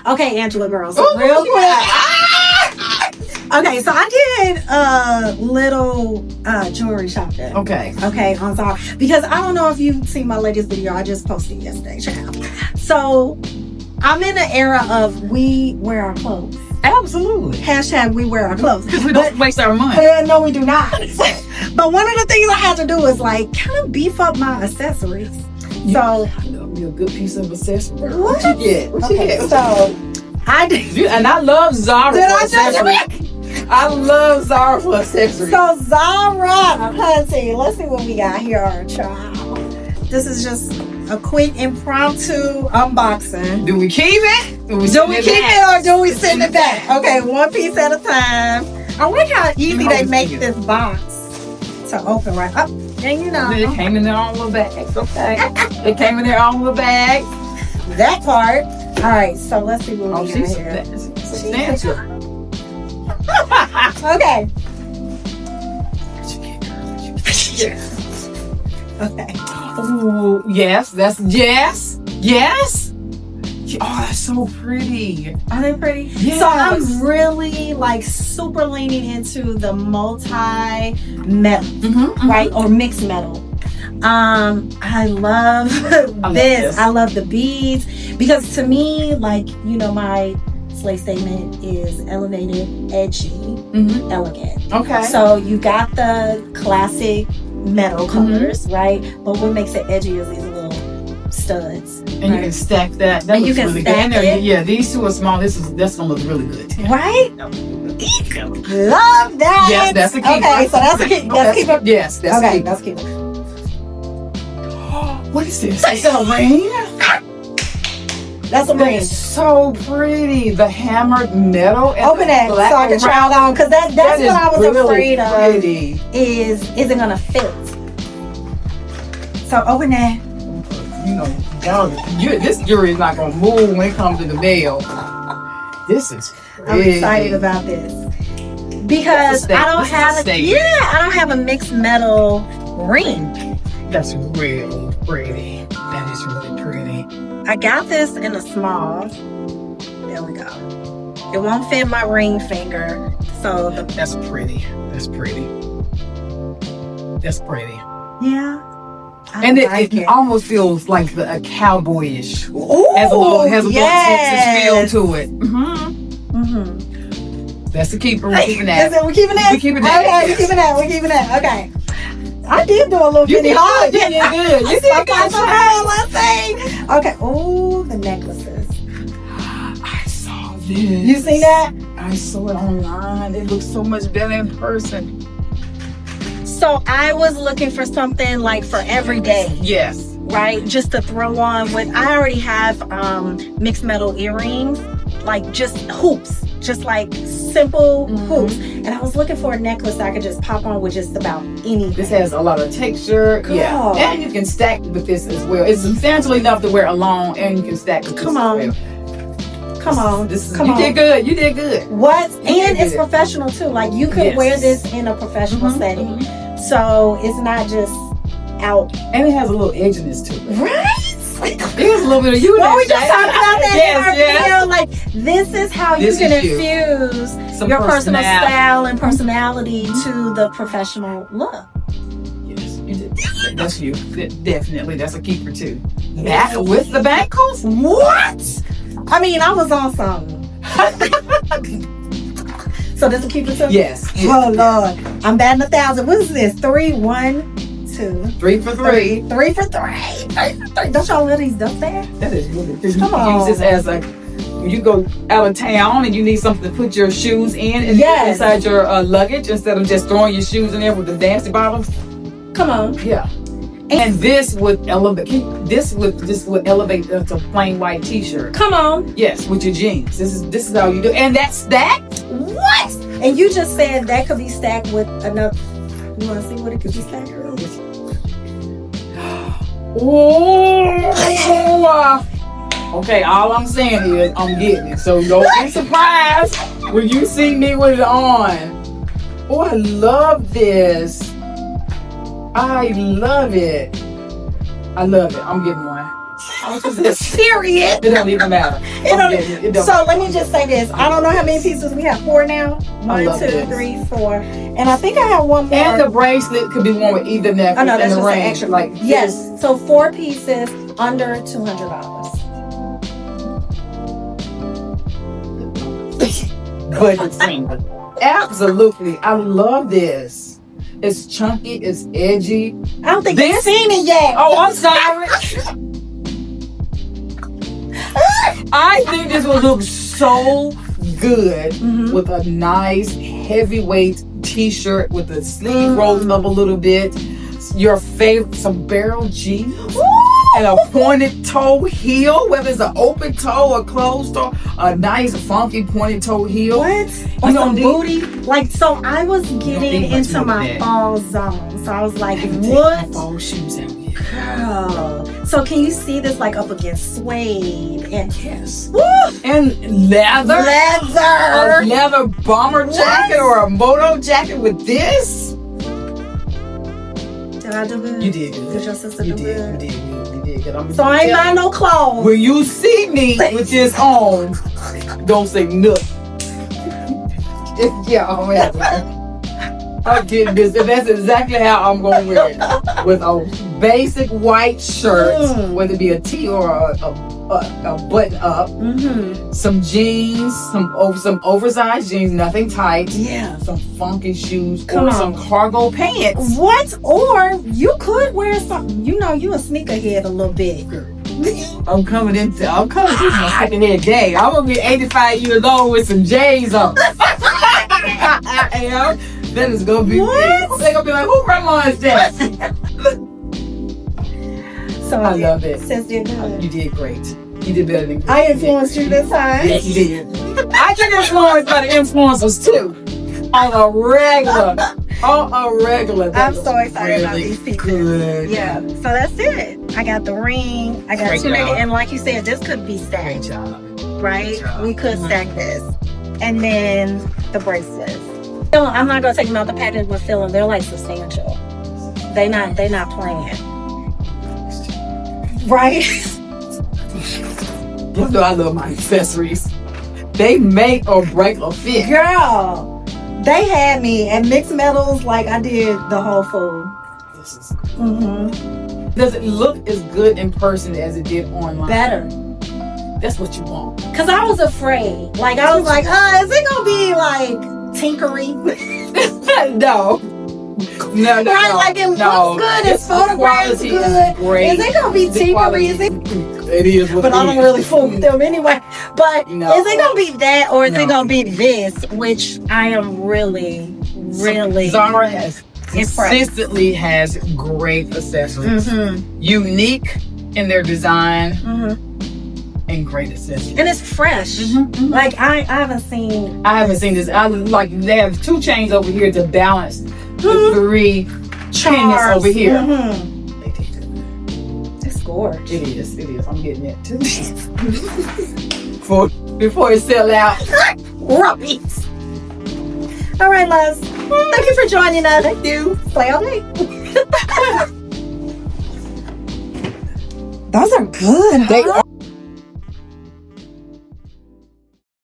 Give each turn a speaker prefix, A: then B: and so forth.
A: Okay, Angela girls, real quick. Okay, so I did little jewelry shopping.
B: Okay,
A: on Zara, because I don't know if you've seen my latest video I just posted yesterday, child. So I'm in an era of we wear our clothes.
B: absolutely.
A: Hashtag we wear our clothes.
B: Because we don't waste our money.
A: No, we do not. But one of the things I had to do is like kind of beef up my accessories. So
B: I love me a good piece of accessory. What you get? What you get?
A: So I did.
B: And I love Zara
A: Did
B: for
A: I tell you
B: accessories. I love Zara for accessories.
A: So Zara, hunty, let's see what we got here, child. This is just a quick impromptu unboxing.
B: Do we keep it?
A: Do we keep it or do we send it back? Okay, one piece at a time. I wonder how easy they make this box to open right up. And you know,
B: It came in their own little bags. Okay. It came in their own little bags.
A: that part. All right, so let's see what we got
B: She's
A: here.
B: substantial.
A: Okay. Okay.
B: Ooh, yes. Yes. Oh, that's so pretty.
A: Are they pretty?
B: Yes.
A: So I'm really like super leaning into the multi-metal, right? Or mixed metal. I love this. I love the beads because to me, like, you know, my slave statement is elevated, edgy, elegant.
B: Okay.
A: So you got the classic metal colors, right? But what makes it edgy is these little studs.
B: And you can stack that. That
A: And you
B: looks
A: can
B: really
A: stack
B: good.
A: it.
B: Yeah, these two are small. That's gonna look really good.
A: Right? Love that.
B: Yes, that's a keeper.
A: Okay, so that's a keeper. That's a keeper.
B: Yes, that's
A: Okay,
B: a keeper.
A: that's a keeper.
B: What is this? Is that a ring?
A: That's a
B: That
A: ring.
B: is so pretty. The hammered metal. And
A: Open that so I can try it on, because that's
B: That
A: what I was
B: really
A: afraid of.
B: pretty.
A: Is it gonna fit? So open that.
B: You know, this jewelry is not gonna move when it comes to the mail. This is pretty.
A: I'm excited about this because I don't have a mixed metal ring.
B: That's really pretty. That is really pretty.
A: I got this in a small. There we go. It won't fit my ring finger, so
B: That's pretty. That's pretty. That's pretty.
A: yeah.
B: And it almost feels like a cowboyish.
A: Ooh,
B: Has a little Texas
A: yes.
B: feel to it. That's the keeper. We're keeping that.
A: We're keeping that.
B: We're keeping that.
A: Okay,
B: Yes.
A: we're keeping that. We're keeping that. Okay. I did do a little
B: You
A: bitty
B: did
A: hard.
B: good. You did good. You did good.
A: Let's see. Okay. Oh, the necklaces.
B: I saw this.
A: You seen that?
B: I saw it online. It looks so much better in person.
A: So I was looking for something like for every day,
B: Yes.
A: right? Just to throw on with. I already have mixed metal earrings, like just hoops, just like simple hoops. And I was looking for a necklace I could just pop on with just about anything.
B: This has a lot of texture.
A: Cool.
B: Yeah. And you can stack with this as well. It's substantial enough to wear alone, and you can stack with this
A: Come on.
B: as well.
A: Come on.
B: You did good. You did good.
A: What?
B: You
A: And
B: did
A: it's
B: good.
A: professional too. Like you could
B: Yes.
A: wear this in a professional setting. So it's not just out.
B: And it has a little edginess to it.
A: Right?
B: It has a little bit of you.
A: Well, we just talked about that in our
B: Yes.
A: video. Like this is how
B: This
A: you can
B: is you.
A: infuse
B: Some
A: your personal
B: personality.
A: style and personality to the professional look.
B: Yes, you did. That's you. Definitely. That's a keeper too. Back with the bangles?
A: What? I mean, I was on something. So this will keep it simple?
B: Yes.
A: Oh Lord, I'm batting 1,000. What is this? 3, 1, 2,
B: 3 for 3.
A: 3 for 3. 3 for 3. Don't y'all let these up there?
B: That is really good. You
A: Come
B: can
A: on.
B: use this as when you go out of town and you need something to put your shoes in and
A: Yes.
B: put inside your luggage instead of just throwing your shoes in there with the nasty bottoms.
A: Come on.
B: Yeah. And this would elevate. This would elevate to a plain white T-shirt.
A: Come on.
B: Yes, with your jeans. This is how you do. And that's stacked.
A: What? And you just said that could be stacked with another. You want to see what it could be stacked with?
B: Oh. Okay, all I'm saying is I'm getting it. So don't be surprised when you see me with it on. Oh, I love this. I love it. I love it. I'm getting one.
A: Period.
B: It don't even matter.
A: It don't. So let me just say this. I don't know how many pieces we have. 4 now. 1, 2,
B: this.
A: 3, 4. And I think I have one more.
B: And the bracelet could be worn with either necklace.
A: Oh no, that's
B: and the
A: just
B: ring.
A: an extra.
B: Like
A: yes. So 4 pieces under $200.
B: But absolutely, I love this. It's chunky, it's edgy.
A: I don't think you've seen it yet.
B: Oh, I'm sorry. I think this will look so good with a nice heavyweight t-shirt with the sleeve rolled up a little bit. Your favorite, some barrel jeans. And a pointed toe heel, whether it's an open toe or closed toe, a nice funky pointed toe heel.
A: What? Or some booty? Like, so I was getting into my fall zone. So I was like, what?
B: Fall shoes out here.
A: Girl. So can you see this like up against suede and
B: yes.
A: Woo!
B: And leather.
A: Leather.
B: A leather bomber jacket or a moto jacket with this.
A: Did I do good?
B: You did good.
A: Did your sister do good?
B: You did.
A: So I ain't buying no clothes.
B: When you see me with this on, don't say nothing. I'm getting this. And that's exactly how I'm going to wear it. With a basic white shirt, whether it be a tee or a button up, some jeans, some oversized jeans, nothing tight.
A: Yeah.
B: Some funky shoes or some cargo pants.
A: What? Or you could wear something. You know, you a sneakerhead a little bit.
B: I'm coming into my second-head day. I'm gonna be 85 years old with some J's on. You know? Then it's gonna be
A: what?
B: They're gonna be like, who grandma is that?
A: So
B: I love it.
A: Sis did good.
B: You did great. You did better than good.
A: I influenced you this time.
B: Yes, you did. I get influenced by the influencers too. On a regular.
A: I'm so excited about these people.
B: Good.
A: Yeah. So that's it. I got the ring. I got
B: Great
A: 2
B: job.
A: niggas. And like you said, this could be stacked.
B: Great job.
A: Right?
B: Great job.
A: We could stack this. And then the bracelets. No, I'm not gonna take them out the package with feeling. They're like substantial. They not playing. Right?
B: You know I love my accessories. They make or break a fit.
A: Girl, they had me at Mixed Metals like I did the Whole Food.
B: This is Does it look as good in person as it did online?
A: Better.
B: That's what you want.
A: Cause I was afraid. Like I was like, is it gonna be like tinkery?
B: No.
A: Right? Like it looks good. It's photographed good. Is it gonna be tinkery?
B: It is.
A: But I don't really fool with them anyway. But is it gonna be that, or is it gonna be this? Which I am really.
B: Zara has
A: impressed.
B: consistently has great accessories. Unique in their design. And great accessories.
A: And it's fresh. Like I haven't seen
B: this. I like they have 2 chains over here to balance the 3 chains over here. They did good.
A: It's gorgeous.
B: It is. I'm getting it too. Before it sell out.
A: Rubbies. All right, loves. Thank you for joining us. Thank you. Play all day. Those are good.
B: They are.